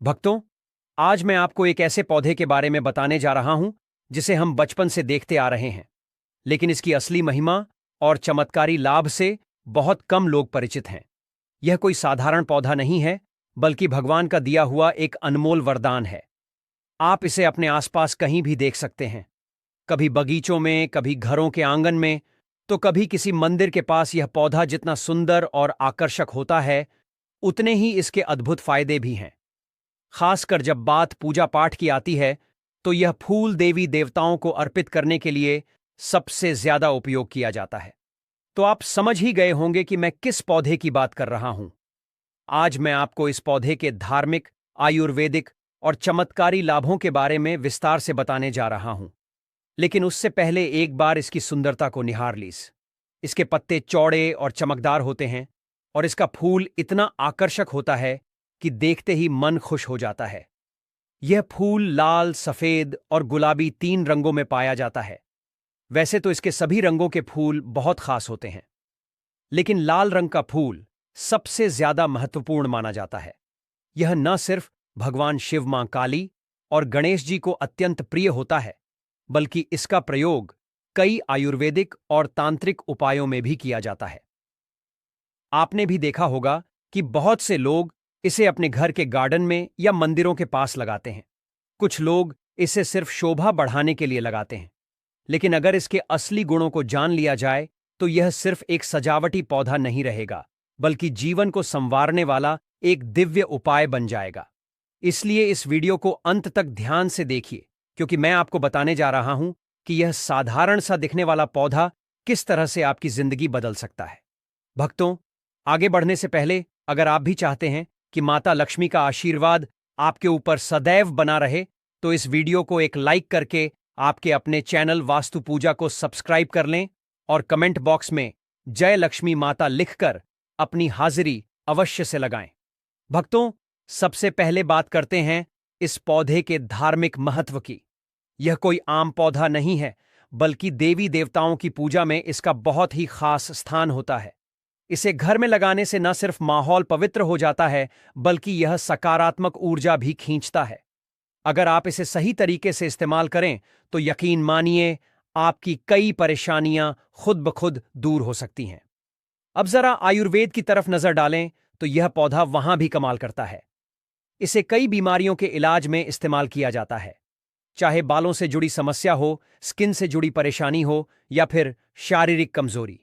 भक्तों, आज मैं आपको एक ऐसे पौधे के बारे में बताने जा रहा हूं जिसे हम बचपन से देखते आ रहे हैं, लेकिन इसकी असली महिमा और चमत्कारी लाभ से बहुत कम लोग परिचित हैं। यह कोई साधारण पौधा नहीं है, बल्कि भगवान का दिया हुआ एक अनमोल वरदान है। आप इसे अपने आसपास कहीं भी देख सकते हैं, कभी बगीचों में, कभी घरों के आंगन में, तो कभी किसी मंदिर के पास। यह पौधा जितना सुंदर और आकर्षक होता है, उतने ही इसके अद्भुत फायदे भी हैं। खासकर जब बात पूजा पाठ की आती है, तो यह फूल देवी देवताओं को अर्पित करने के लिए सबसे ज्यादा उपयोग किया जाता है। तो आप समझ ही गए होंगे कि मैं किस पौधे की बात कर रहा हूं। आज मैं आपको इस पौधे के धार्मिक, आयुर्वेदिक और चमत्कारी लाभों के बारे में विस्तार से बताने जा रहा हूं। लेकिन उससे पहले एक बार इसकी सुंदरता को निहार लीस। इसके पत्ते चौड़े और चमकदार होते हैं, और इसका फूल इतना आकर्षक होता है कि देखते ही मन खुश हो जाता है। यह फूल लाल, सफेद और गुलाबी 3 रंगों में पाया जाता है। वैसे तो इसके सभी रंगों के फूल बहुत खास होते हैं, लेकिन लाल रंग का फूल सबसे ज्यादा महत्वपूर्ण माना जाता है। यह न सिर्फ भगवान शिव, मां काली और गणेश जी को अत्यंत प्रिय होता है, बल्कि इसका प्रयोग कई आयुर्वेदिक और तांत्रिक उपायों में भी किया जाता है। आपने भी देखा होगा कि बहुत से लोग इसे अपने घर के गार्डन में या मंदिरों के पास लगाते हैं। कुछ लोग इसे सिर्फ शोभा बढ़ाने के लिए लगाते हैं, लेकिन अगर इसके असली गुणों को जान लिया जाए, तो यह सिर्फ एक सजावटी पौधा नहीं रहेगा, बल्कि जीवन को संवारने वाला एक दिव्य उपाय बन जाएगा। इसलिए इस वीडियो को अंत तक ध्यान से देखिए, क्योंकि मैं आपको बताने जा रहा हूं कि यह साधारण सा दिखने वाला पौधा किस तरह से आपकी जिंदगी बदल सकता है। भक्तों, आगे बढ़ने से पहले अगर आप भी चाहते हैं कि माता लक्ष्मी का आशीर्वाद आपके ऊपर सदैव बना रहे, तो इस वीडियो को एक लाइक करके आपके अपने चैनल वास्तु पूजा को सब्सक्राइब कर लें, और कमेंट बॉक्स में जय लक्ष्मी माता लिखकर अपनी हाजिरी अवश्य से लगाएं। भक्तों, सबसे पहले बात करते हैं इस पौधे के धार्मिक महत्व की। यह कोई आम पौधा नहीं है, बल्कि देवी देवताओं की पूजा में इसका बहुत ही खास स्थान होता है। इसे घर में लगाने से न सिर्फ माहौल पवित्र हो जाता है, बल्कि यह सकारात्मक ऊर्जा भी खींचता है। अगर आप इसे सही तरीके से इस्तेमाल करें, तो यकीन मानिए, आपकी कई परेशानियां खुद ब खुद दूर हो सकती हैं। अब जरा आयुर्वेद की तरफ नजर डालें, तो यह पौधा वहां भी कमाल करता है। इसे कई बीमारियों के इलाज में इस्तेमाल किया जाता है, चाहे बालों से जुड़ी समस्या हो, स्किन से जुड़ी परेशानी हो, या फिर शारीरिक कमजोरी।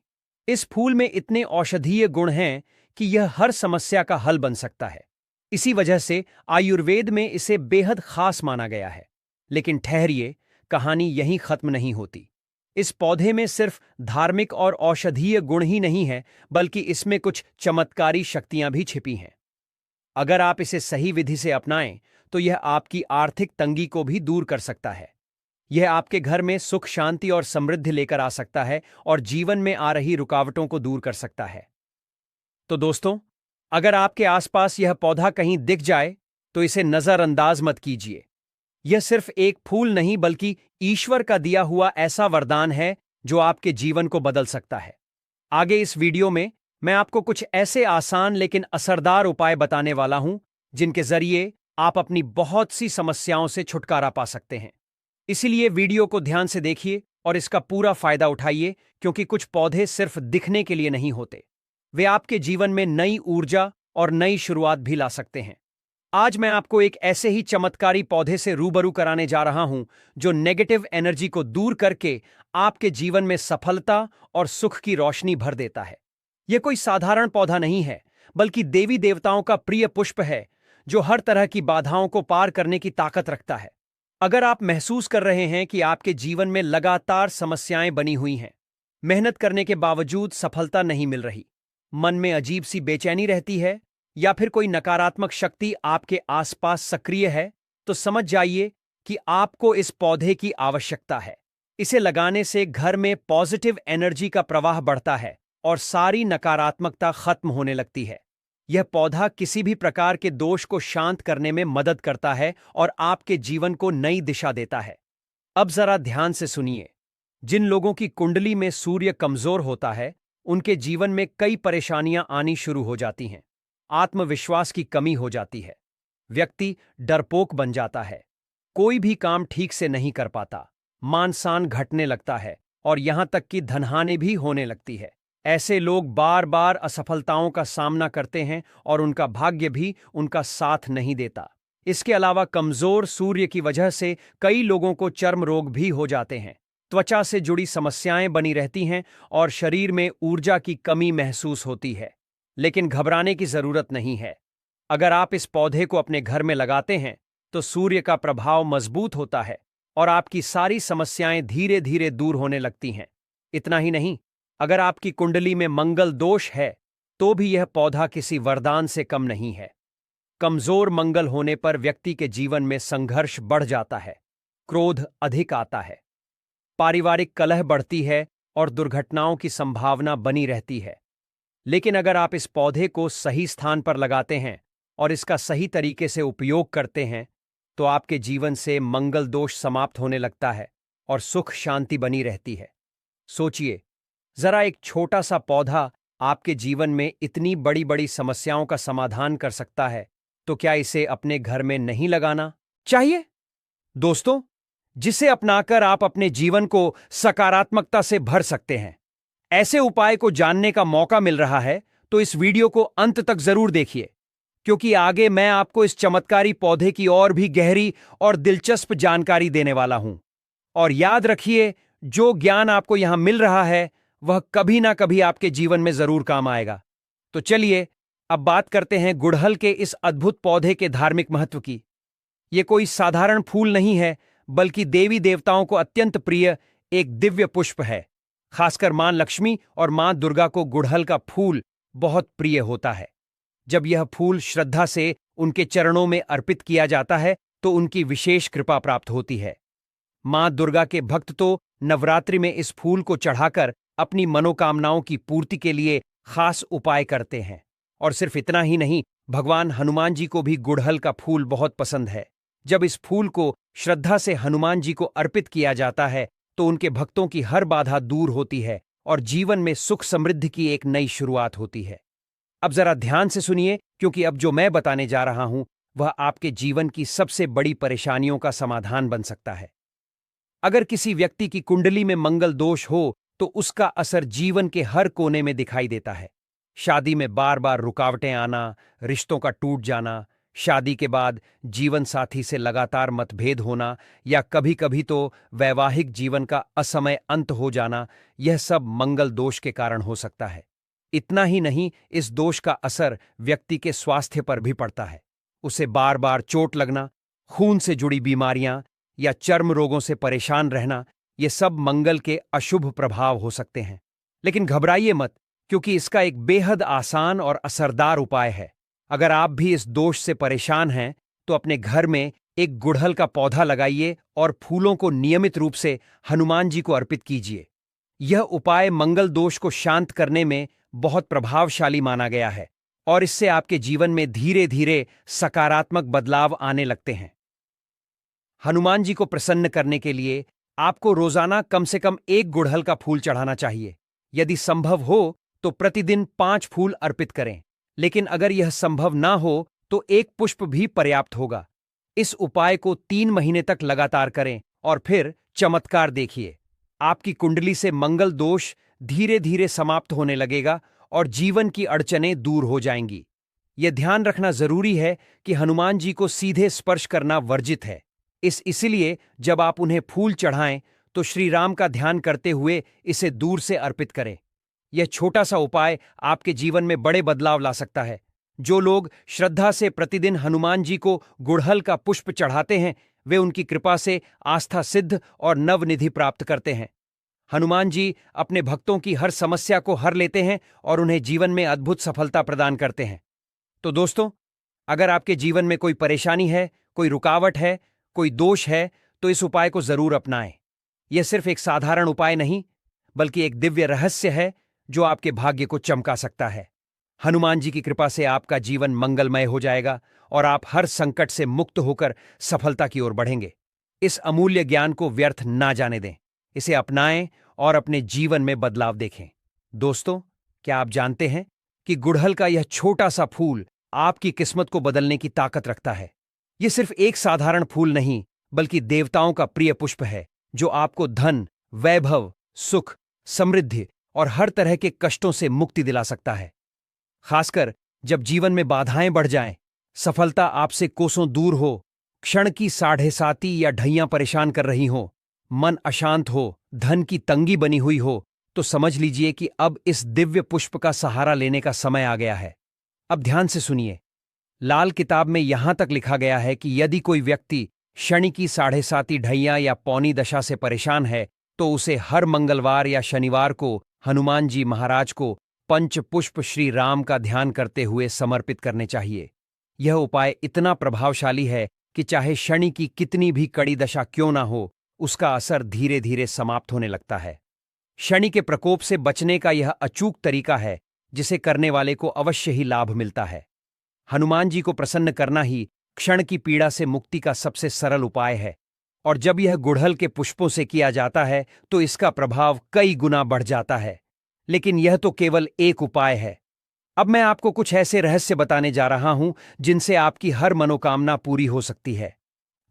इस फूल में इतने औषधीय गुण हैं कि यह हर समस्या का हल बन सकता है। इसी वजह से आयुर्वेद में इसे बेहद खास माना गया है। लेकिन ठहरिए, कहानी यहीं खत्म नहीं होती। इस पौधे में सिर्फ धार्मिक और औषधीय गुण ही नहीं है, बल्कि इसमें कुछ चमत्कारी शक्तियां भी छिपी हैं। अगर आप इसे सही विधि से अपनाएं, तो यह आपकी आर्थिक तंगी को भी दूर कर सकता है। यह आपके घर में सुख, शांति और समृद्धि लेकर आ सकता है, और जीवन में आ रही रुकावटों को दूर कर सकता है। तो दोस्तों, अगर आपके आसपास यह पौधा कहीं दिख जाए, तो इसे नजरअंदाज मत कीजिए। यह सिर्फ एक फूल नहीं, बल्कि ईश्वर का दिया हुआ ऐसा वरदान है जो आपके जीवन को बदल सकता है। आगे इस वीडियो में मैं आपको कुछ ऐसे आसान लेकिन असरदार उपाय बताने वाला हूं, जिनके जरिए आप अपनी बहुत सी समस्याओं से छुटकारा पा सकते हैं। इसीलिए वीडियो को ध्यान से देखिए और इसका पूरा फायदा उठाइए, क्योंकि कुछ पौधे सिर्फ दिखने के लिए नहीं होते, वे आपके जीवन में नई ऊर्जा और नई शुरुआत भी ला सकते हैं। आज मैं आपको एक ऐसे ही चमत्कारी पौधे से रूबरू कराने जा रहा हूं, जो नेगेटिव एनर्जी को दूर करके आपके जीवन में सफलता और सुख की रोशनी भर देता है। यह कोई साधारण पौधा नहीं है, बल्कि देवी देवताओं का प्रिय पुष्प है, जो हर तरह की बाधाओं को पार करने की ताकत रखता है। अगर आप महसूस कर रहे हैं कि आपके जीवन में लगातार समस्याएं बनी हुई हैं, मेहनत करने के बावजूद सफलता नहीं मिल रही, मन में अजीब सी बेचैनी रहती है, या फिर कोई नकारात्मक शक्ति आपके आसपास सक्रिय है, तो समझ जाइए कि आपको इस पौधे की आवश्यकता है। इसे लगाने से घर में पॉजिटिव एनर्जी का प्रवाह बढ़ता है और सारी नकारात्मकता खत्म होने लगती है। यह पौधा किसी भी प्रकार के दोष को शांत करने में मदद करता है और आपके जीवन को नई दिशा देता है। अब जरा ध्यान से सुनिए। जिन लोगों की कुंडली में सूर्य कमजोर होता है, उनके जीवन में कई परेशानियां आनी शुरू हो जाती हैं। आत्मविश्वास की कमी हो जाती है, व्यक्ति डरपोक बन जाता है, कोई भी काम ठीक से नहीं कर पाता, मान सम्मान घटने लगता है और यहां तक कि धनहानि भी होने लगती है। ऐसे लोग बार बार असफलताओं का सामना करते हैं और उनका भाग्य भी उनका साथ नहीं देता। इसके अलावा कमजोर सूर्य की वजह से कई लोगों को चर्म रोग भी हो जाते हैं, त्वचा से जुड़ी समस्याएं बनी रहती हैं और शरीर में ऊर्जा की कमी महसूस होती है। लेकिन घबराने की जरूरत नहीं है। अगर आप इस पौधे को अपने घर में लगाते हैं तो सूर्य का प्रभाव मजबूत होता है और आपकी सारी समस्याएं धीरे धीरे दूर होने लगती हैं। इतना ही नहीं, अगर आपकी कुंडली में मंगल दोष है तो भी यह पौधा किसी वरदान से कम नहीं है। कमजोर मंगल होने पर व्यक्ति के जीवन में संघर्ष बढ़ जाता है, क्रोध अधिक आता है, पारिवारिक कलह बढ़ती है और दुर्घटनाओं की संभावना बनी रहती है। लेकिन अगर आप इस पौधे को सही स्थान पर लगाते हैं और इसका सही तरीके से उपयोग करते हैं तो आपके जीवन से मंगल दोष समाप्त होने लगता है और सुख शांति बनी रहती है। सोचिए, जरा एक छोटा सा पौधा आपके जीवन में इतनी बड़ी बड़ी समस्याओं का समाधान कर सकता है, तो क्या इसे अपने घर में नहीं लगाना चाहिए? दोस्तों, जिसे अपनाकर आप अपने जीवन को सकारात्मकता से भर सकते हैं। ऐसे उपाय को जानने का मौका मिल रहा है तो इस वीडियो को अंत तक जरूर देखिए, क्योंकि आगे मैं आपको इस चमत्कारी पौधे की और भी गहरी और दिलचस्प जानकारी देने वाला हूं। और याद रखिए, जो ज्ञान आपको यहां मिल रहा है वह कभी ना कभी आपके जीवन में जरूर काम आएगा। तो चलिए अब बात करते हैं गुड़हल के इस अद्भुत पौधे के धार्मिक महत्व की। यह कोई साधारण फूल नहीं है, बल्कि देवी देवताओं को अत्यंत प्रिय एक दिव्य पुष्प है। खासकर मां लक्ष्मी और मां दुर्गा को गुड़हल का फूल बहुत प्रिय होता है। जब यह फूल श्रद्धा से उनके चरणों में अर्पित किया जाता है तो उनकी विशेष कृपा प्राप्त होती है। मां दुर्गा के भक्त तो नवरात्रि में इस फूल को चढ़ाकर अपनी मनोकामनाओं की पूर्ति के लिए खास उपाय करते हैं। और सिर्फ इतना ही नहीं, भगवान हनुमान जी को भी गुड़हल का फूल बहुत पसंद है। जब इस फूल को श्रद्धा से हनुमान जी को अर्पित किया जाता है तो उनके भक्तों की हर बाधा दूर होती है और जीवन में सुख समृद्धि की एक नई शुरुआत होती है। अब जरा ध्यान से सुनिए, क्योंकि अब जो मैं बताने जा रहा हूं वह आपके जीवन की सबसे बड़ी परेशानियों का समाधान बन सकता है। अगर किसी व्यक्ति की कुंडली में मंगल दोष हो तो उसका असर जीवन के हर कोने में दिखाई देता है। शादी में बार बार रुकावटें आना, रिश्तों का टूट जाना, शादी के बाद जीवन साथी से लगातार मतभेद होना या कभी कभी तो वैवाहिक जीवन का असमय अंत हो जाना, यह सब मंगल दोष के कारण हो सकता है। इतना ही नहीं, इस दोष का असर व्यक्ति के स्वास्थ्य पर भी पड़ता है। उसे बार बार चोट लगना, खून से जुड़ी बीमारियां या चर्म रोगों से परेशान रहना, ये सब मंगल के अशुभ प्रभाव हो सकते हैं। लेकिन घबराइए मत, क्योंकि इसका एक बेहद आसान और असरदार उपाय है। अगर आप भी इस दोष से परेशान हैं तो अपने घर में एक गुड़हल का पौधा लगाइए और फूलों को नियमित रूप से हनुमान जी को अर्पित कीजिए। यह उपाय मंगल दोष को शांत करने में बहुत प्रभावशाली माना गया है और इससे आपके जीवन में धीरे धीरे सकारात्मक बदलाव आने लगते हैं। हनुमान जी को प्रसन्न करने के लिए आपको रोजाना कम से कम एक गुड़हल का फूल चढ़ाना चाहिए। यदि संभव हो तो प्रतिदिन 5 फूल अर्पित करें, लेकिन अगर यह संभव ना हो तो एक पुष्प भी पर्याप्त होगा। इस उपाय को 3 महीने तक लगातार करें और फिर चमत्कार देखिए। आपकी कुंडली से मंगल दोष धीरे धीरे समाप्त होने लगेगा और जीवन की अड़चनें दूर हो जाएंगी। यह ध्यान रखना जरूरी है कि हनुमान जी को सीधे स्पर्श करना वर्जित है। इसलिए जब आप उन्हें फूल चढ़ाएं तो श्री राम का ध्यान करते हुए इसे दूर से अर्पित करें। यह छोटा सा उपाय आपके जीवन में बड़े बदलाव ला सकता है। जो लोग श्रद्धा से प्रतिदिन हनुमान जी को गुड़हल का पुष्प चढ़ाते हैं वे उनकी कृपा से आस्था सिद्ध और नवनिधि प्राप्त करते हैं। हनुमान जी अपने भक्तों की हर समस्या को हर लेते हैं और उन्हें जीवन में अद्भुत सफलता प्रदान करते हैं। तो दोस्तों, अगर आपके जीवन में कोई परेशानी है, कोई रुकावट है, कोई दोष है, तो इस उपाय को जरूर अपनाएं। यह सिर्फ एक साधारण उपाय नहीं, बल्कि एक दिव्य रहस्य है जो आपके भाग्य को चमका सकता है। हनुमान जी की कृपा से आपका जीवन मंगलमय हो जाएगा और आप हर संकट से मुक्त होकर सफलता की ओर बढ़ेंगे। इस अमूल्य ज्ञान को व्यर्थ ना जाने दें, इसे अपनाएं और अपने जीवन में बदलाव देखें। दोस्तों, क्या आप जानते हैं कि गुड़हल का यह छोटा सा फूल आपकी किस्मत को बदलने की ताकत रखता है? ये सिर्फ एक साधारण फूल नहीं, बल्कि देवताओं का प्रिय पुष्प है, जो आपको धन, वैभव, सुख, समृद्धि और हर तरह के कष्टों से मुक्ति दिला सकता है। खासकर जब जीवन में बाधाएं बढ़ जाएं, सफलता आपसे कोसों दूर हो, क्षण की साढ़े साती या ढैयां परेशान कर रही हो, मन अशांत हो, धन की तंगी बनी हुई हो, तो समझ लीजिए कि अब इस दिव्य पुष्प का सहारा लेने का समय आ गया है। अब ध्यान से सुनिए। लाल किताब में यहां तक लिखा गया है कि यदि कोई व्यक्ति शनि की साढ़े साती ढैया या पौनी दशा से परेशान है, तो उसे हर मंगलवार या शनिवार को हनुमान जी महाराज को पंच पुष्प श्री राम का ध्यान करते हुए समर्पित करने चाहिए। यह उपाय इतना प्रभावशाली है कि चाहे शनि की कितनी भी कड़ी दशा क्यों ना हो, उसका असर धीरे धीरे समाप्त होने लगता है। शनि के प्रकोप से बचने का यह अचूक तरीका है, जिसे करने वाले को अवश्य ही लाभ मिलता है। हनुमान जी को प्रसन्न करना ही क्षण की पीड़ा से मुक्ति का सबसे सरल उपाय है, और जब यह गुड़हल के पुष्पों से किया जाता है तो इसका प्रभाव कई गुना बढ़ जाता है। लेकिन यह तो केवल एक उपाय है। अब मैं आपको कुछ ऐसे रहस्य बताने जा रहा हूं जिनसे आपकी हर मनोकामना पूरी हो सकती है।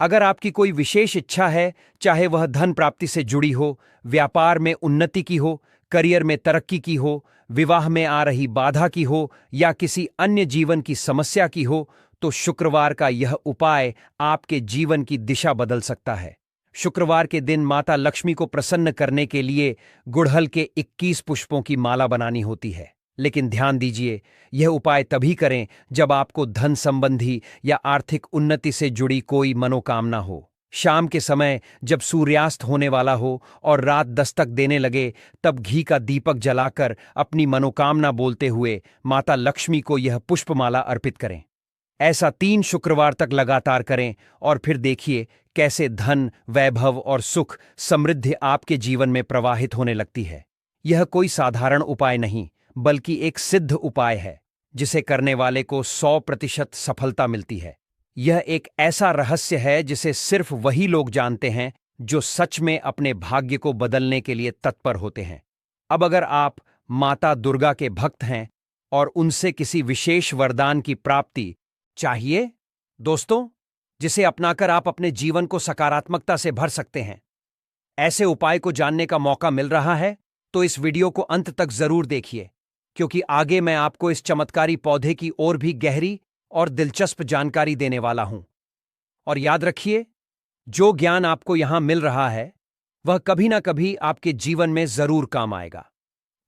अगर आपकी कोई विशेष इच्छा है, चाहे वह धन प्राप्ति से जुड़ी हो, व्यापार में उन्नति की हो, करियर में तरक्की की हो, विवाह में आ रही बाधा की हो या किसी अन्य जीवन की समस्या की हो, तो शुक्रवार का यह उपाय आपके जीवन की दिशा बदल सकता है। शुक्रवार के दिन माता लक्ष्मी को प्रसन्न करने के लिए गुड़हल के 21 पुष्पों की माला बनानी होती है। लेकिन ध्यान दीजिए, यह उपाय तभी करें जब आपको धन संबंधी या आर्थिक उन्नति से जुड़ी कोई मनोकामना हो। शाम के समय जब सूर्यास्त होने वाला हो और रात दस्तक देने लगे, तब घी का दीपक जलाकर अपनी मनोकामना बोलते हुए माता लक्ष्मी को यह पुष्पमाला अर्पित करें। ऐसा 3 शुक्रवार तक लगातार करें और फिर देखिए कैसे धन, वैभव और सुख, समृद्धि आपके जीवन में प्रवाहित होने लगती है। यह कोई साधारण उपाय नहीं, बल्कि एक सिद्ध उपाय है, जिसे करने वाले को 100% सफलता मिलती है। यह एक ऐसा रहस्य है जिसे सिर्फ वही लोग जानते हैं जो सच में अपने भाग्य को बदलने के लिए तत्पर होते हैं। अब अगर आप माता दुर्गा के भक्त हैं और उनसे किसी विशेष वरदान की प्राप्ति चाहिए, दोस्तों, जिसे अपनाकर आप अपने जीवन को सकारात्मकता से भर सकते हैं, ऐसे उपाय को जानने का मौका मिल रहा है, तो इस वीडियो को अंत तक जरूर देखिए, क्योंकि आगे मैं आपको इस चमत्कारी पौधे की और भी गहरी और दिलचस्प जानकारी देने वाला हूं। और याद रखिए, जो ज्ञान आपको यहां मिल रहा है, वह कभी ना कभी आपके जीवन में जरूर काम आएगा।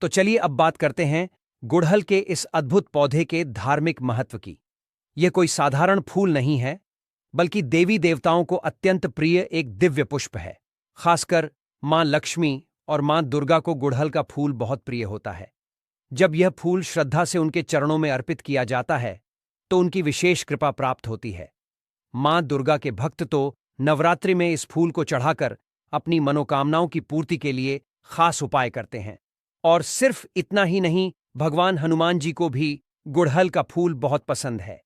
तो चलिए अब बात करते हैं गुड़हल के इस अद्भुत पौधे के धार्मिक महत्व की। यह कोई साधारण फूल नहीं है, बल्कि देवी देवताओं को अत्यंत प्रिय एक दिव्य पुष्प है। खासकर मां लक्ष्मी और मां दुर्गा को गुड़हल का फूल बहुत प्रिय होता है। जब यह फूल श्रद्धा से उनके चरणों में अर्पित किया जाता है, तो उनकी विशेष कृपा प्राप्त होती है। मां दुर्गा के भक्त तो नवरात्रि में इस फूल को चढ़ाकर अपनी मनोकामनाओं की पूर्ति के लिए खास उपाय करते हैं। और सिर्फ इतना ही नहीं, भगवान हनुमान जी को भी गुड़हल का फूल बहुत पसंद है।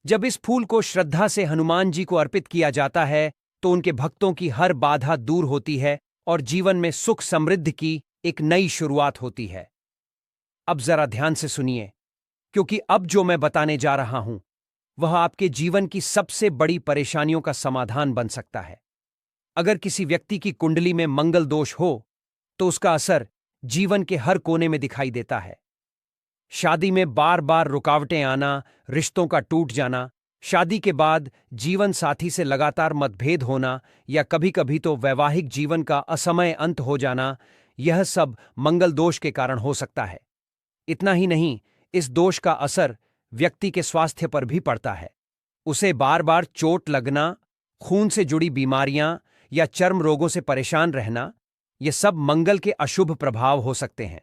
जब इस फूल को श्रद्धा से हनुमान जी को अर्पित किया जाता है, तो उनके भक्तों की हर बाधा दूर होती है और जीवन में सुख समृद्धि की एक नई शुरुआत होती है। अब जरा ध्यान से सुनिए, क्योंकि अब जो मैं बताने जा रहा हूं, वह आपके जीवन की सबसे बड़ी परेशानियों का समाधान बन सकता है। अगर किसी व्यक्ति की कुंडली में मंगल दोष हो, तो उसका असर जीवन के हर कोने में दिखाई देता है। शादी में बार बार रुकावटें आना, रिश्तों का टूट जाना, शादी के बाद जीवन साथी से लगातार मतभेद होना या कभी कभी तो वैवाहिक जीवन का असमय अंत हो जाना, यह सब मंगल दोष के कारण हो सकता है। इतना ही नहीं, इस दोष का असर व्यक्ति के स्वास्थ्य पर भी पड़ता है। उसे बार बार चोट लगना, खून से जुड़ी बीमारियां या चर्म रोगों से परेशान रहना, ये सब मंगल के अशुभ प्रभाव हो सकते हैं।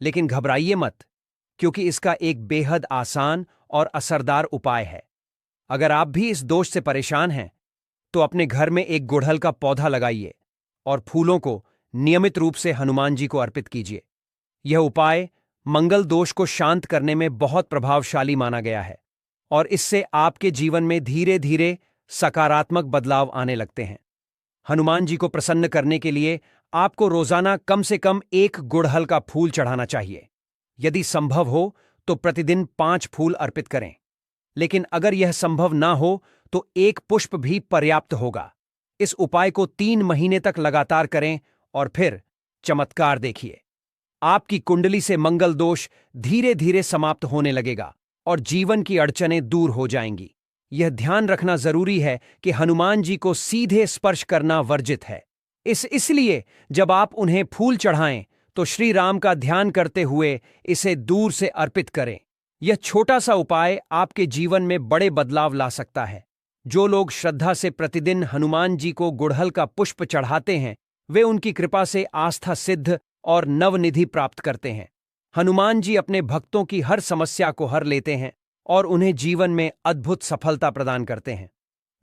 लेकिन घबराइए मत, क्योंकि इसका एक बेहद आसान और असरदार उपाय है। अगर आप भी इस दोष से परेशान हैं, तो अपने घर में एक गुड़हल का पौधा लगाइए और फूलों को नियमित रूप से हनुमान जी को अर्पित कीजिए। यह उपाय मंगल दोष को शांत करने में बहुत प्रभावशाली माना गया है और इससे आपके जीवन में धीरे धीरे सकारात्मक बदलाव आने लगते हैं। हनुमान जी को प्रसन्न करने के लिए आपको रोजाना कम से कम 1 गुड़हल का फूल चढ़ाना चाहिए। यदि संभव हो तो प्रतिदिन 5 फूल अर्पित करें। लेकिन अगर यह संभव ना हो, तो एक पुष्प भी पर्याप्त होगा। इस उपाय को 3 महीने तक लगातार करें और फिर चमत्कार देखिए। आपकी कुंडली से मंगल दोष धीरे धीरे समाप्त होने लगेगा और जीवन की अड़चनें दूर हो जाएंगी। यह ध्यान रखना जरूरी है कि हनुमान जी को सीधे स्पर्श करना वर्जित है। इसलिए जब आप उन्हें फूल चढ़ाएं तो श्री राम का ध्यान करते हुए इसे दूर से अर्पित करें। यह छोटा सा उपाय आपके जीवन में बड़े बदलाव ला सकता है। जो लोग श्रद्धा से प्रतिदिन हनुमान जी को गुड़हल का पुष्प चढ़ाते हैं, वे उनकी कृपा से आस्था सिद्ध और नवनिधि प्राप्त करते हैं। हनुमान जी अपने भक्तों की हर समस्या को हर लेते हैं और उन्हें जीवन में अद्भुत सफलता प्रदान करते हैं।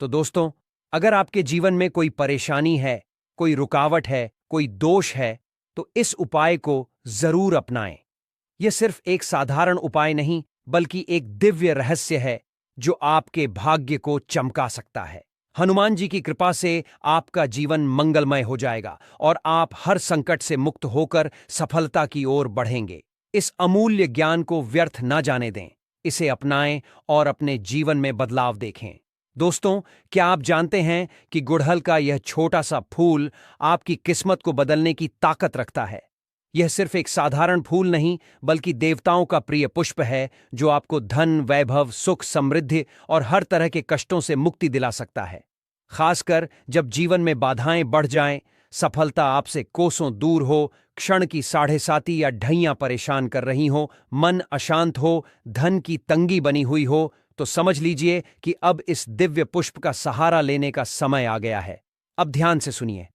तो दोस्तों, अगर आपके जीवन में कोई परेशानी है, कोई रुकावट है, कोई दोष है, तो इस उपाय को जरूर अपनाएं। यह सिर्फ एक साधारण उपाय नहीं, बल्कि एक दिव्य रहस्य है जो आपके भाग्य को चमका सकता है। हनुमान जी की कृपा से आपका जीवन मंगलमय हो जाएगा और आप हर संकट से मुक्त होकर सफलता की ओर बढ़ेंगे। इस अमूल्य ज्ञान को व्यर्थ न जाने दें, इसे अपनाएं और अपने जीवन में बदलाव देखें। दोस्तों, क्या आप जानते हैं कि गुड़हल का यह छोटा सा फूल आपकी किस्मत को बदलने की ताकत रखता है? यह सिर्फ एक साधारण फूल नहीं, बल्कि देवताओं का प्रिय पुष्प है जो आपको धन, वैभव, सुख, समृद्धि और हर तरह के कष्टों से मुक्ति दिला सकता है। खासकर जब जीवन में बाधाएं बढ़ जाएं, सफलता आपसे कोसों दूर हो, क्षण की साढ़े साती या ढैयां परेशान कर रही हो, मन अशांत हो, धन की तंगी बनी हुई हो, तो समझ लीजिए कि अब इस दिव्य पुष्प का सहारा लेने का समय आ गया है। अब ध्यान से सुनिए।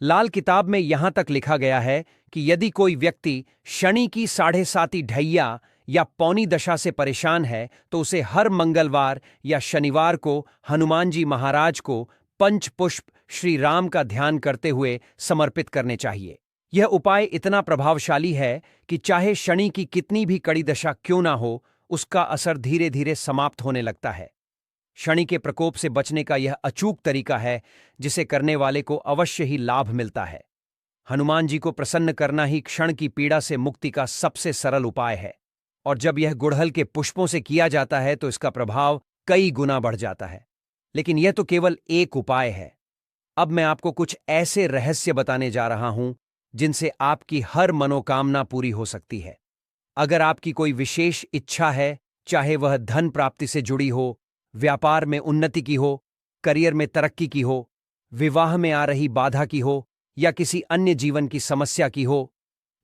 लाल किताब में यहां तक लिखा गया है कि यदि कोई व्यक्ति शनि की साढ़े साती ढैया या पौनी दशा से परेशान है, तो उसे हर मंगलवार या शनिवार को हनुमान जी महाराज को पंचपुष्प श्री राम का ध्यान करते हुए समर्पित करने चाहिए। यह उपाय इतना प्रभावशाली है कि चाहे शनि की कितनी भी कड़ी दशा क्यों ना हो, उसका असर धीरे धीरे समाप्त होने लगता है। शनि के प्रकोप से बचने का यह अचूक तरीका है जिसे करने वाले को अवश्य ही लाभ मिलता है। हनुमान जी को प्रसन्न करना ही क्षण की पीड़ा से मुक्ति का सबसे सरल उपाय है, और जब यह गुड़हल के पुष्पों से किया जाता है तो इसका प्रभाव कई गुना बढ़ जाता है। लेकिन यह तो केवल एक उपाय है। अब मैं आपको कुछ ऐसे रहस्य बताने जा रहा हूं जिनसे आपकी हर मनोकामना पूरी हो सकती है। अगर आपकी कोई विशेष इच्छा है, चाहे वह धन प्राप्ति से जुड़ी हो, व्यापार में उन्नति की हो, करियर में तरक्की की हो, विवाह में आ रही बाधा की हो या किसी अन्य जीवन की समस्या की हो,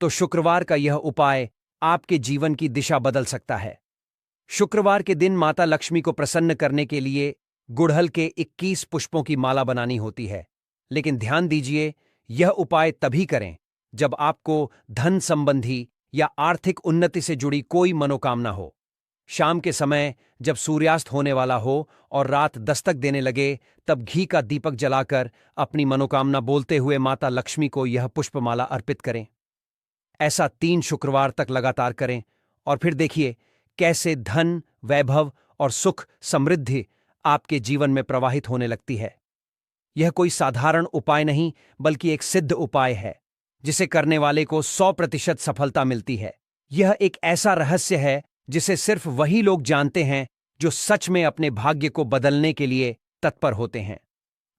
तो शुक्रवार का यह उपाय आपके जीवन की दिशा बदल सकता है। शुक्रवार के दिन माता लक्ष्मी को प्रसन्न करने के लिए गुड़हल के 21 पुष्पों की माला बनानी होती है। लेकिन ध्यान दीजिए, यह उपाय तभी करें जब आपको धन संबंधी या आर्थिक उन्नति से जुड़ी कोई मनोकामना हो। शाम के समय जब सूर्यास्त होने वाला हो और रात दस्तक देने लगे, तब घी का दीपक जलाकर अपनी मनोकामना बोलते हुए माता लक्ष्मी को यह पुष्पमाला अर्पित करें। ऐसा 3 शुक्रवार तक लगातार करें और फिर देखिए कैसे धन, वैभव और सुख समृद्धि आपके जीवन में प्रवाहित होने लगती है। यह कोई साधारण उपाय नहीं, बल्कि एक सिद्ध उपाय है जिसे करने वाले को 100% सफलता मिलती है। यह एक ऐसा रहस्य है जिसे सिर्फ वही लोग जानते हैं जो सच में अपने भाग्य को बदलने के लिए तत्पर होते हैं।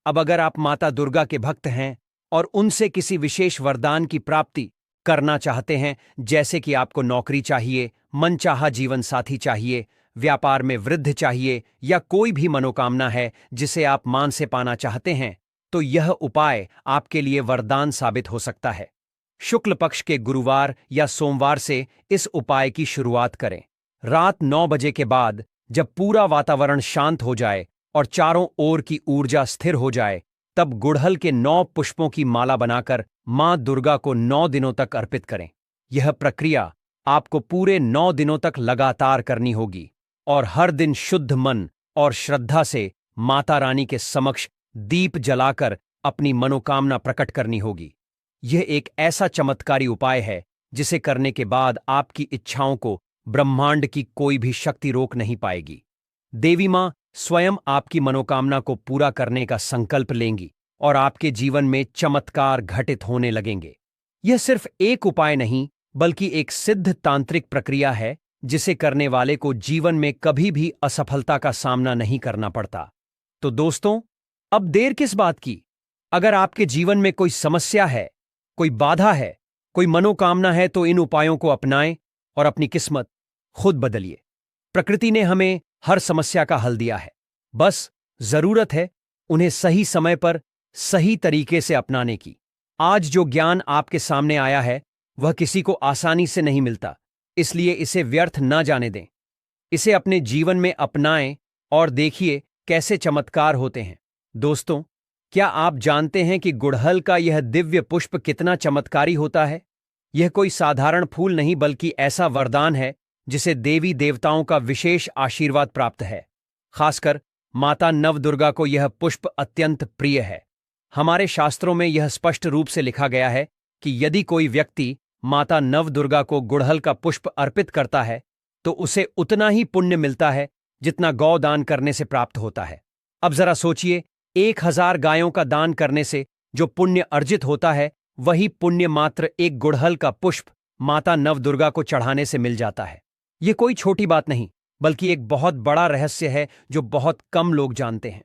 अब अगर आप माता दुर्गा के भक्त हैं और उनसे किसी विशेष वरदान की प्राप्ति करना चाहते हैं, जैसे कि आपको नौकरी चाहिए, मनचाहा जीवन साथी चाहिए, व्यापार में वृद्धि चाहिए या कोई भी मनोकामना है जिसे आप मान से पाना चाहते हैं, तो यह उपाय आपके लिए वरदान साबित हो सकता है। शुक्ल पक्ष के गुरुवार या सोमवार से इस उपाय की शुरुआत करें। रात 9 बजे के बाद जब पूरा वातावरण शांत हो जाए और चारों ओर की ऊर्जा स्थिर हो जाए, तब गुड़हल के 9 पुष्पों की माला बनाकर मां दुर्गा को 9 दिनों तक अर्पित करें। यह प्रक्रिया आपको पूरे 9 दिनों तक लगातार करनी होगी और हर दिन शुद्ध मन और श्रद्धा से माता रानी के समक्ष दीप जलाकर अपनी मनोकामना प्रकट करनी होगी। यह एक ऐसा चमत्कारी उपाय है जिसे करने के बाद आपकी इच्छाओं को ब्रह्मांड की कोई भी शक्ति रोक नहीं पाएगी। देवी मां स्वयं आपकी मनोकामना को पूरा करने का संकल्प लेंगी और आपके जीवन में चमत्कार घटित होने लगेंगे। यह सिर्फ एक उपाय नहीं, बल्कि एक सिद्ध तांत्रिक प्रक्रिया है जिसे करने वाले को जीवन में कभी भी असफलता का सामना नहीं करना पड़ता। तो दोस्तों, अब देर किस बात की? अगर आपके जीवन में कोई समस्या है, कोई बाधा है, कोई मनोकामना है, तो इन उपायों को अपनाएं और अपनी किस्मत खुद बदलिए। प्रकृति ने हमें हर समस्या का हल दिया है, बस जरूरत है उन्हें सही समय पर सही तरीके से अपनाने की। आज जो ज्ञान आपके सामने आया है वह किसी को आसानी से नहीं मिलता, इसलिए इसे व्यर्थ न जाने दें। इसे अपने जीवन में अपनाएं और देखिए कैसे चमत्कार होते हैं। दोस्तों, क्या आप जानते हैं कि गुड़हल का यह दिव्य पुष्प कितना चमत्कारी होता है? यह कोई साधारण फूल नहीं बल्कि ऐसा वरदान है जिसे देवी देवताओं का विशेष आशीर्वाद प्राप्त है। खासकर माता नवदुर्गा को यह पुष्प अत्यंत प्रिय है। हमारे शास्त्रों में यह स्पष्ट रूप से लिखा गया है कि यदि कोई व्यक्ति माता नवदुर्गा को गुड़हल का पुष्प अर्पित करता है तो उसे उतना ही पुण्य मिलता है जितना गौ दान करने से प्राप्त होता है। अब जरा सोचिए, 1000 गायों का दान करने से जो पुण्य अर्जित होता है वही पुण्य मात्र एक गुड़हल का पुष्प माता नवदुर्गा को चढ़ाने से मिल जाता है। यह कोई छोटी बात नहीं बल्कि एक बहुत बड़ा रहस्य है जो बहुत कम लोग जानते हैं।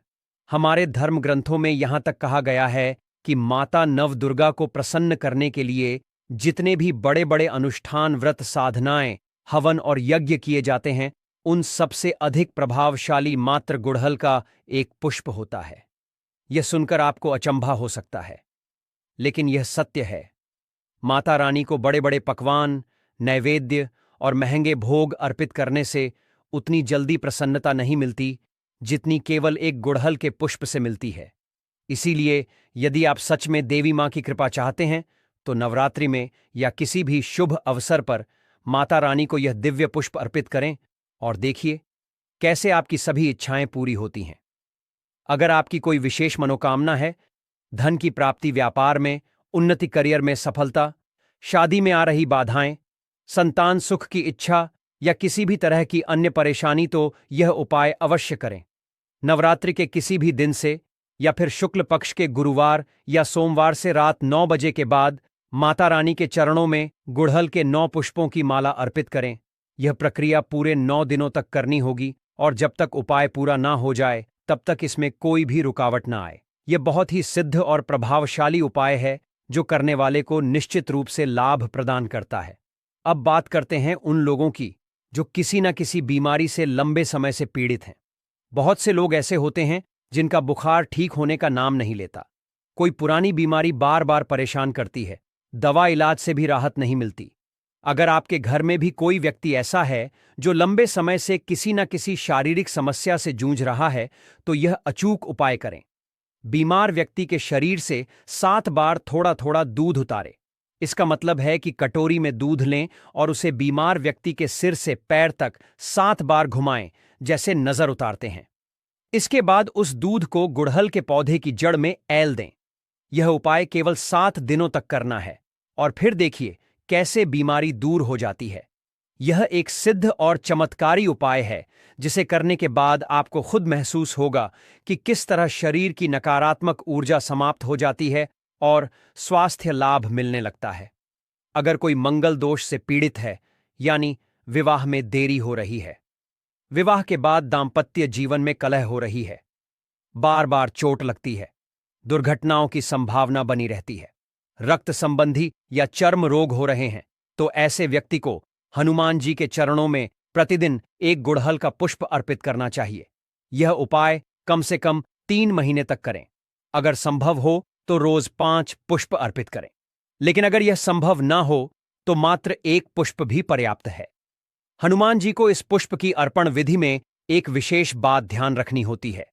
हमारे धर्म ग्रंथों में यहां तक कहा गया है कि माता नवदुर्गा को प्रसन्न करने के लिए जितने भी बड़े बड़े अनुष्ठान, व्रत, साधनाएं, हवन और यज्ञ किए जाते हैं, उन सबसे अधिक प्रभावशाली मात्र गुड़हल का एक पुष्प होता है। यह सुनकर आपको अचंभा हो सकता है, लेकिन यह सत्य है। माता रानी को बड़े बड़े पकवान, नैवेद्य और महंगे भोग अर्पित करने से उतनी जल्दी प्रसन्नता नहीं मिलती जितनी केवल एक गुड़हल के पुष्प से मिलती है। इसीलिए यदि आप सच में देवी मां की कृपा चाहते हैं तो नवरात्रि में या किसी भी शुभ अवसर पर माता रानी को यह दिव्य पुष्प अर्पित करें और देखिए कैसे आपकी सभी इच्छाएं पूरी होती हैं। अगर आपकी कोई विशेष मनोकामना है, धन की प्राप्ति, व्यापार में उन्नति, करियर में सफलता, शादी में आ रही बाधाएं, संतान सुख की इच्छा या किसी भी तरह की अन्य परेशानी, तो यह उपाय अवश्य करें। नवरात्रि के किसी भी दिन से या फिर शुक्ल पक्ष के गुरुवार या सोमवार से रात 9 बजे के बाद माता रानी के चरणों में गुड़हल के 9 पुष्पों की माला अर्पित करें। यह प्रक्रिया पूरे 9 दिनों तक करनी होगी और जब तक उपाय पूरा ना हो जाए तब तक इसमें कोई भी रुकावट ना आए। यह बहुत ही सिद्ध और प्रभावशाली उपाय है जो करने वाले को निश्चित रूप से लाभ प्रदान करता है। अब बात करते हैं उन लोगों की जो किसी न किसी बीमारी से लंबे समय से पीड़ित हैं। बहुत से लोग ऐसे होते हैं जिनका बुखार ठीक होने का नाम नहीं लेता। कोई पुरानी बीमारी बार बार परेशान करती है, दवा इलाज से भी राहत नहीं मिलती। अगर आपके घर में भी कोई व्यक्ति ऐसा है जो लंबे समय से किसी न किसी शारीरिक समस्या से जूझ रहा है तो यह अचूक उपाय करें। बीमार व्यक्ति के शरीर से 7 बार थोड़ा थोड़ा दूध उतारें। इसका मतलब है कि कटोरी में दूध लें और उसे बीमार व्यक्ति के सिर से पैर तक 7 बार घुमाएं, जैसे नजर उतारते हैं। इसके बाद उस दूध को गुड़हल के पौधे की जड़ में ऐल दें। यह उपाय केवल 7 दिनों तक करना है और फिर देखिए कैसे बीमारी दूर हो जाती है। यह एक सिद्ध और चमत्कारी उपाय है जिसे करने के बाद आपको खुद महसूस होगा कि किस तरह शरीर की नकारात्मक ऊर्जा समाप्त हो जाती है और स्वास्थ्य लाभ मिलने लगता है। अगर कोई मंगल दोष से पीड़ित है, यानी विवाह में देरी हो रही है, विवाह के बाद दाम्पत्य जीवन में कलह हो रही है, बार बार चोट लगती है, दुर्घटनाओं की संभावना बनी रहती है, रक्त संबंधी या चर्म रोग हो रहे हैं, तो ऐसे व्यक्ति को हनुमान जी के चरणों में प्रतिदिन एक गुड़हल का पुष्प अर्पित करना चाहिए। यह उपाय कम से कम 3 महीने तक करें। अगर संभव हो तो रोज 5 पुष्प अर्पित करें, लेकिन अगर यह संभव ना हो तो मात्र 1 पुष्प भी पर्याप्त है। हनुमान जी को इस पुष्प की अर्पण विधि में एक विशेष बात ध्यान रखनी होती है।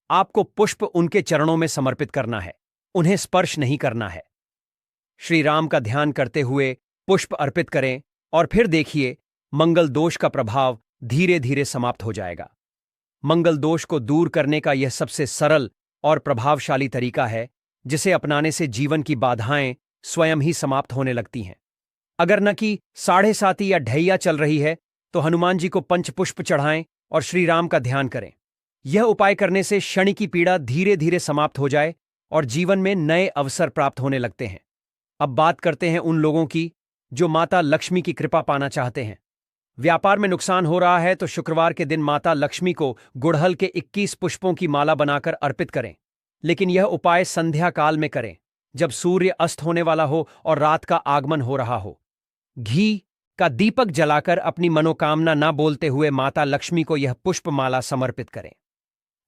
आपको पुष्प उनके चरणों में समर्पित करना है, उन्हें स्पर्श नहीं करना है। श्री राम का ध्यान करते हुए पुष्प अर्पित करें और फिर देखिए मंगल दोष का प्रभाव धीरे धीरे समाप्त हो जाएगा। मंगल दोष को दूर करने का यह सबसे सरल और प्रभावशाली तरीका है जिसे अपनाने से जीवन की बाधाएं स्वयं ही समाप्त होने लगती हैं। अगर न कि 7.5 या ढैया चल रही है तो हनुमान जी को पंचपुष्प चढ़ाएं और श्री राम का ध्यान करें। यह उपाय करने से शनि की पीड़ा धीरे धीरे समाप्त हो जाए और जीवन में नए अवसर प्राप्त होने लगते हैं। अब बात करते हैं उन लोगों की जो माता लक्ष्मी की कृपा पाना चाहते हैं। व्यापार में नुकसान हो रहा है तो शुक्रवार के दिन माता लक्ष्मी को गुड़हल के 21 पुष्पों की माला बनाकर अर्पित करें। लेकिन यह उपाय संध्या काल में करें, जब सूर्य अस्त होने वाला हो और रात का आगमन हो रहा हो। घी का दीपक जलाकर अपनी मनोकामना न बोलते हुए माता लक्ष्मी को यह पुष्प माला समर्पित करें।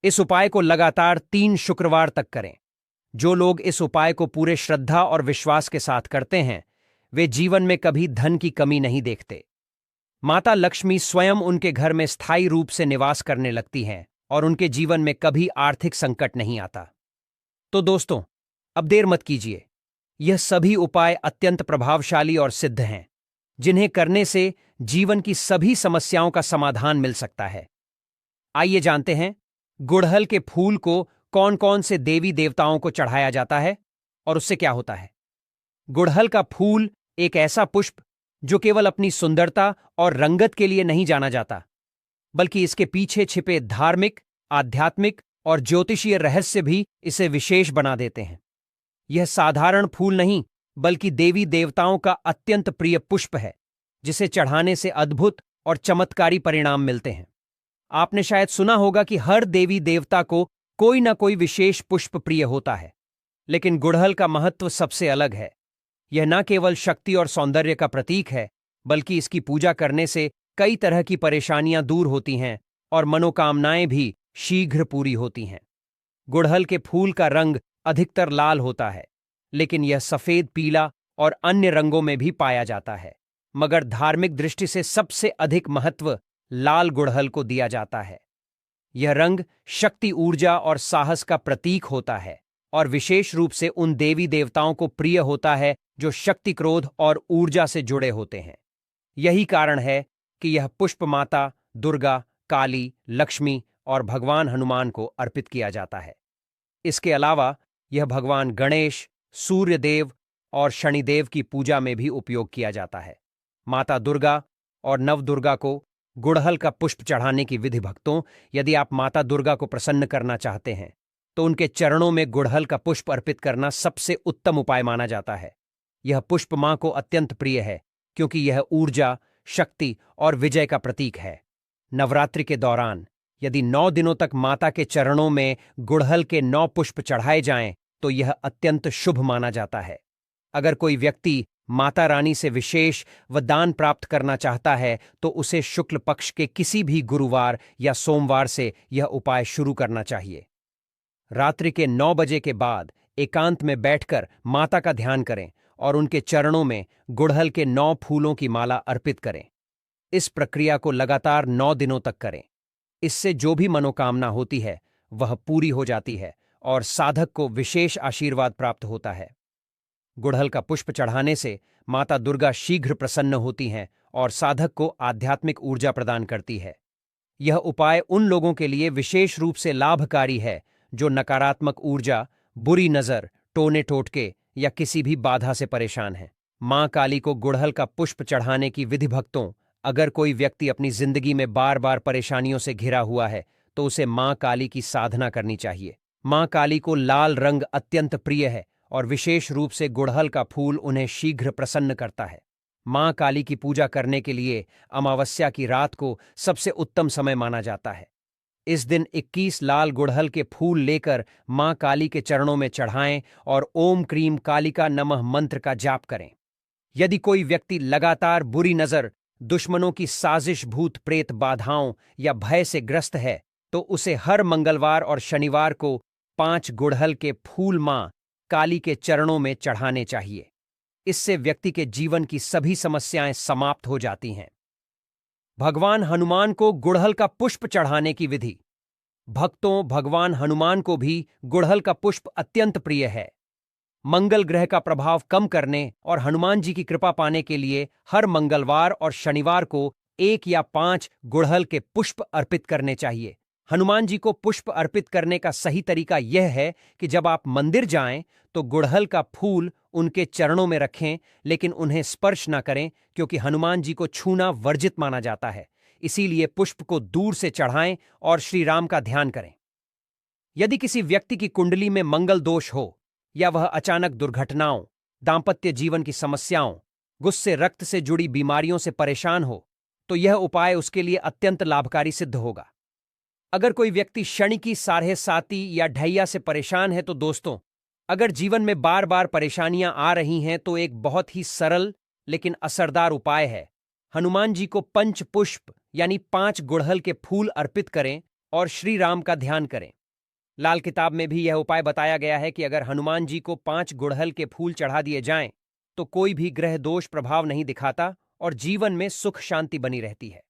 इस उपाय को लगातार 3 शुक्रवार तक करें। जो लोग इस उपाय को पूरे श्रद्धा और विश्वास के साथ करते हैं, वे जीवन में कभी धन की कमी नहीं देखते। माता लक्ष्मी स्वयं उनके घर में स्थायी रूप से निवास करने लगती हैं और उनके जीवन में कभी आर्थिक संकट नहीं आता। तो दोस्तों, अब देर मत कीजिए। यह सभी उपाय अत्यंत प्रभावशाली और सिद्ध हैं, जिन्हें करने से जीवन की सभी समस्याओं का समाधान मिल सकता है। आइए जानते हैं, गुड़हल के फूल को कौन कौन से देवी देवताओं को चढ़ाया जाता है और उससे क्या होता है। गुड़हल का फूल एक ऐसा पुष्प जो केवल अपनी सुंदरता और रंगत के लिए नहीं जाना जाता, बल्कि इसके पीछे छिपे धार्मिक, आध्यात्मिक और ज्योतिषीय रहस्य भी इसे विशेष बना देते हैं। यह साधारण फूल नहीं, बल्कि देवी देवताओं का अत्यंत प्रिय पुष्प है, जिसे चढ़ाने से अद्भुत और चमत्कारी परिणाम मिलते हैं। आपने शायद सुना होगा कि हर देवी देवता को कोई ना कोई विशेष पुष्प प्रिय होता है, लेकिन गुड़हल का महत्व सबसे अलग है। यह न केवल शक्ति और सौंदर्य का प्रतीक है, बल्कि इसकी पूजा करने से कई तरह की परेशानियां दूर होती हैं और मनोकामनाएं भी शीघ्र पूरी होती हैं। गुड़हल के फूल का रंग अधिकतर लाल होता है, लेकिन यह सफेद, पीला और अन्य रंगों में भी पाया जाता है। मगर धार्मिक दृष्टि से सबसे अधिक महत्व लाल गुड़हल को दिया जाता है। यह रंग शक्ति, ऊर्जा और साहस का प्रतीक होता है और विशेष रूप से उन देवी देवताओं को प्रिय होता है जो शक्ति, क्रोध और ऊर्जा से जुड़े होते हैं। यही कारण है कि यह पुष्प माता दुर्गा, काली, लक्ष्मी और भगवान हनुमान को अर्पित किया जाता है। इसके अलावा यह भगवान गणेश, सूर्य देव और शनिदेव की पूजा में भी उपयोग किया जाता है। माता दुर्गा और नवदुर्गा को गुड़हल का पुष्प चढ़ाने की विधि। भक्तों, यदि आप माता दुर्गा को प्रसन्न करना चाहते हैं तो उनके चरणों में गुड़हल का पुष्प अर्पित करना सबसे उत्तम उपाय माना जाता है। यह पुष्प मां को अत्यंत प्रिय है, क्योंकि यह ऊर्जा, शक्ति और विजय का प्रतीक है। नवरात्रि के दौरान यदि 9 दिनों तक माता के चरणों में गुड़हल के 9 पुष्प चढ़ाए जाएं, तो यह अत्यंत शुभ माना जाता है। अगर कोई व्यक्ति माता रानी से विशेष वरदान प्राप्त करना चाहता है, तो उसे शुक्ल पक्ष के किसी भी गुरुवार या सोमवार से यह उपाय शुरू करना चाहिए। रात्रि के 9 बजे के बाद एकांत में बैठकर माता का ध्यान करें और उनके चरणों में गुड़हल के 9 फूलों की माला अर्पित करें। इस प्रक्रिया को लगातार 9 दिनों तक करें। इससे जो भी मनोकामना होती है वह पूरी हो जाती है और साधक को विशेष आशीर्वाद प्राप्त होता है। गुड़हल का पुष्प चढ़ाने से माता दुर्गा शीघ्र प्रसन्न होती हैं और साधक को आध्यात्मिक ऊर्जा प्रदान करती है। यह उपाय उन लोगों के लिए विशेष रूप से लाभकारी है जो नकारात्मक ऊर्जा, बुरी नजर, टोने टोटके या किसी भी बाधा से परेशान हैं। मां काली को गुड़हल का पुष्प चढ़ाने की विधि। भक्तों, अगर कोई व्यक्ति अपनी जिंदगी में बार बार परेशानियों से घिरा हुआ है, तो उसे मां काली की साधना करनी चाहिए। मां काली को लाल रंग अत्यंत प्रिय है और विशेष रूप से गुड़हल का फूल उन्हें शीघ्र प्रसन्न करता है। मां काली की पूजा करने के लिए अमावस्या की रात को सबसे उत्तम समय माना जाता है। इस दिन 21 लाल गुड़हल के फूल लेकर मां काली के चरणों में चढ़ाएं और ओम क्रीम कालिका नमः मंत्र का जाप करें। यदि कोई व्यक्ति लगातार बुरी नजर, दुश्मनों की साजिश, भूत प्रेत बाधाओं या भय से ग्रस्त है, तो उसे हर मंगलवार और शनिवार को 5 गुड़हल के फूल मां काली के चरणों में चढ़ाने चाहिए। इससे व्यक्ति के जीवन की सभी समस्याएं समाप्त हो जाती हैं। भगवान हनुमान को गुड़हल का पुष्प चढ़ाने की विधि। भक्तों, भगवान हनुमान को भी गुड़हल का पुष्प अत्यंत प्रिय है। मंगल ग्रह का प्रभाव कम करने और हनुमान जी की कृपा पाने के लिए हर मंगलवार और शनिवार को 1 या 5 गुड़हल के पुष्प अर्पित करने चाहिए। हनुमान जी को पुष्प अर्पित करने का सही तरीका यह है कि जब आप मंदिर जाएं तो गुड़हल का फूल उनके चरणों में रखें, लेकिन उन्हें स्पर्श न करें, क्योंकि हनुमान जी को छूना वर्जित माना जाता है। इसीलिए पुष्प को दूर से चढ़ाएं और श्री राम का ध्यान करें। यदि किसी व्यक्ति की कुंडली में मंगल दोष हो या वह अचानक दुर्घटनाओं, दांपत्य जीवन की समस्याओं, गुस्से, रक्त से जुड़ी बीमारियों से परेशान हो, तो यह उपाय उसके लिए अत्यंत लाभकारी सिद्ध होगा। अगर कोई व्यक्ति क्षणिकी साढ़े-साती या ढैया से परेशान है तो दोस्तों, अगर जीवन में बार बार परेशानियां आ रही हैं तो एक बहुत ही सरल लेकिन असरदार उपाय है। हनुमान जी को पंच पुष्प यानी 5 गुड़हल के फूल अर्पित करें और श्री राम का ध्यान करें। लाल किताब में भी यह उपाय बताया गया है कि अगर हनुमान जी को 5 गुड़हल के फूल चढ़ा दिए जाएं तो कोई भी ग्रह दोष प्रभाव नहीं दिखाता और जीवन में सुख शांति बनी रहती है।